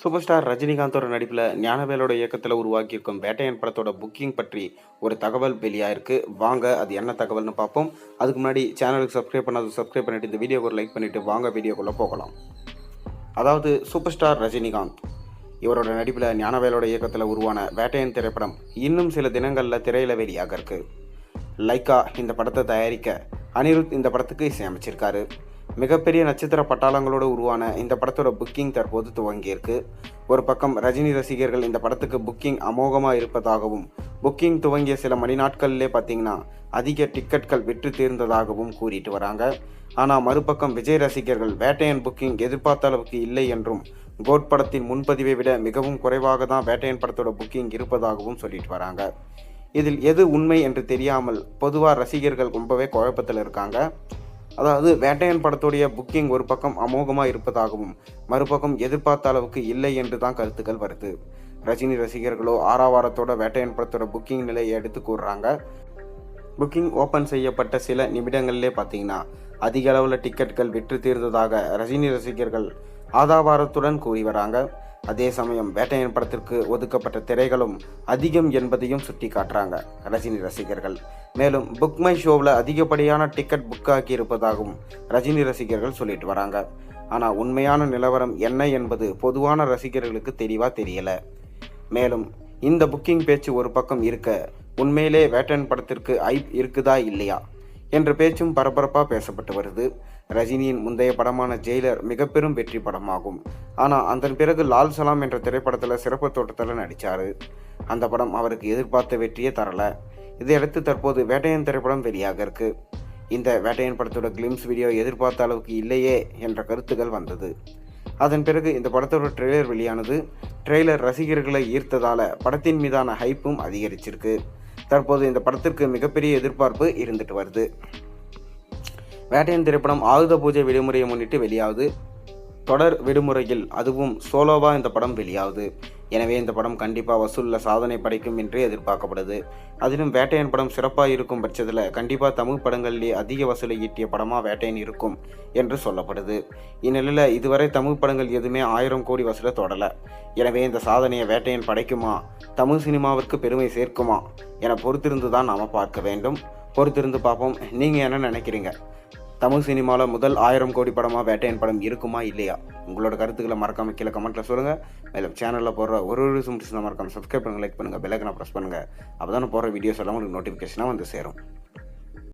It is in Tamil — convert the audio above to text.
சூப்பர் ஸ்டார் ரஜினிகாந்தோட நடிப்பில் ஞானவேலோட இயக்கத்தில் உருவாக்கியிருக்கும் வேட்டையன் படத்தோட புக்கிங் பற்றி ஒரு தகவல் வெளியாயிருக்கு. வாங்க அது என்ன தகவல்னு பார்ப்போம். அதுக்கு முன்னாடி சேனலுக்கு சப்ஸ்கிரைப் பண்ணிட்டு இந்த வீடியோக்கு ஒரு லைக் பண்ணிட்டு வாங்க வீடியோக்குள்ளே போகலாம். அதாவது சூப்பர் ஸ்டார் ரஜினிகாந்த் இவரோட நடிப்பில் ஞானவேலோட இயக்கத்தில் உருவான வேட்டையன் திரைப்படம் இன்னும் சில தினங்களில் திரையில வெளியாக இருக்கு. லைக்கா இந்த படத்தை தயாரிக்க அனிருத் இந்த படத்துக்கு இசையமைச்சிருக்காரு. மிகப்பெரிய நட்சத்திர பட்டாளங்களோடு உருவான இந்த படத்தோட புக்கிங் தற்போது துவங்கியிருக்கு. ஒரு பக்கம் ரஜினி ரசிகர்கள் இந்த படத்துக்கு புக்கிங் அமோகமாக இருப்பதாகவும், புக்கிங் துவங்கிய சில மணி நாட்களிலே பார்த்தீங்கன்னா அதிக டிக்கெட்கள் விற்று தீர்ந்ததாகவும் கூறிட்டு வராங்க. ஆனால் மறுபக்கம் விஜய் ரசிகர்கள் வேட்டையன் புக்கிங் எதிர்பார்த்த அளவுக்கு இல்லை என்றும், கோட் படத்தின் முன்பதிவை விட மிகவும் குறைவாக தான் வேட்டையன் படத்தோட புக்கிங் இருப்பதாகவும் சொல்லிட்டு வராங்க. இதில் எது உண்மை என்று தெரியாமல் பொதுவாக ரசிகர்கள் ரொம்பவே குழப்பத்தில் இருக்காங்க. அதாவது வேட்டையன் படத்துடைய புக்கிங் ஒரு பக்கம் அமோகமாக இருப்பதாகவும், மறுபக்கம் எதிர்பார்த்த அளவுக்கு இல்லை என்று தான் கருத்துக்கள் வருது. ரஜினி ரசிகர்களோ ஆரவாரத்தோட வேட்டையன் படத்தோட புக்கிங் நிலையை எடுத்து கூறுறாங்க. புக்கிங் ஓப்பன் செய்யப்பட்ட சில நிமிடங்களிலே பார்த்தீங்கன்னா அதிக அளவில் டிக்கெட்கள் விற்று தீர்ந்ததாக ரஜினி ரசிகர்கள் ஆதாவாரத்துடன் கூறி வராங்க. அதே சமயம் வேட்டையன் படத்திற்கு ஒதுக்கப்பட்ட திரைகளும் அதிகம் என்பதையும் சுட்டி காட்டுறாங்க ரஜினி ரசிகர்கள். மேலும் புக் மை ஷோவில் அதிகப்படியான டிக்கெட் புக் ஆக்கி இருப்பதாகவும் ரஜினி ரசிகர்கள் சொல்லிட்டு வராங்க. ஆனால் உண்மையான நிலவரம் என்ன என்பது பொதுவான ரசிகர்களுக்கு தெளிவாக தெரியல. மேலும் இந்த புக்கிங் பேச்சு ஒரு பக்கம் இருக்க, உண்மையிலே வேட்டையன் படத்திற்கு ஐப் இருக்குதா இல்லையா என்ற பேச்சும் பரபரப்பாக பேசப்பட்டு வருது. ரஜினியின் முந்தைய படமான ஜெயிலர் மிக பெரும் வெற்றி படமாகும். ஆனால் அதன் பிறகு லால் சலாம் என்ற திரைப்படத்தில் சிறப்பு தோட்டத்தில் நடித்தார். அந்த படம் அவருக்கு எதிர்பார்த்த வெற்றியே தரல. இதையடுத்து தற்போது வேட்டையன் திரைப்படம் வெளியாக இருக்கு. இந்த வேட்டையன் படத்தோட கிளிம்ஸ் வீடியோ எதிர்பார்த்த அளவுக்கு இல்லையே என்ற கருத்துக்கள் வந்தது. அதன் பிறகு இந்த படத்தோட ட்ரெய்லர் வெளியானது. ட்ரெய்லர் ரசிகர்களை ஈர்த்ததால படத்தின் மீதான ஹைப்பும் அதிகரிச்சிருக்கு. தற்போது இந்த படத்திற்கு மிகப்பெரிய எதிர்பார்ப்பு இருந்துட்டு வருது. வேட்டையன் திரைப்படம் ஆயுத பூஜை விடுமுறையை முன்னிட்டு வெளியாகுது. தொடர் விடுமுறையில் அதுவும் சோலோவா இந்த படம் வெளியாகுது. எனவே இந்த படம் கண்டிப்பாக வசூலில் சாதனை படைக்கும் என்று எதிர்பார்க்கப்படுது. அதிலும் வேட்டையன் படம் சிறப்பாக இருக்கும் பட்சத்தில் கண்டிப்பாக தமிழ் படங்களிலே அதிக வசூலை ஈட்டிய படமாக வேட்டையன் இருக்கும் என்று சொல்லப்படுது. இந்நிலையில் இதுவரை தமிழ் படங்கள் எதுவுமே 1000 கோடி வசூலை தொடலை. எனவே இந்த சாதனையை வேட்டையன் படைக்குமா, தமிழ் சினிமாவிற்கு பெருமை சேர்க்குமா என பொறுத்திருந்து தான் நாம் பார்க்க வேண்டும். பொறுத்திருந்து பார்ப்போம். நீங்கள் என்ன நினைக்கிறீங்க? தமிழ் சினிமாவில் முதல் 1000 கோடி படமாக வேட்டையன் படம் இருக்குமா இல்லையா? உங்களோட கருத்துக்களை மறக்காம கீழே கமெண்ட்டில் சொல்லுங்கள். மேலும் சேனலில் போடுற ஒரு மறக்காம சப்ஸ்கிரைப் பண்ணுங்கள், லைக் பண்ணுங்கள், பெல் ஐகானை ப்ரெஸ் பண்ணுங்கள். அப்போ தானே போடுற வீடியோஸ் எல்லாம் உங்களுக்கு நோட்டிஃபிகேஷனாக வந்து சேரும்.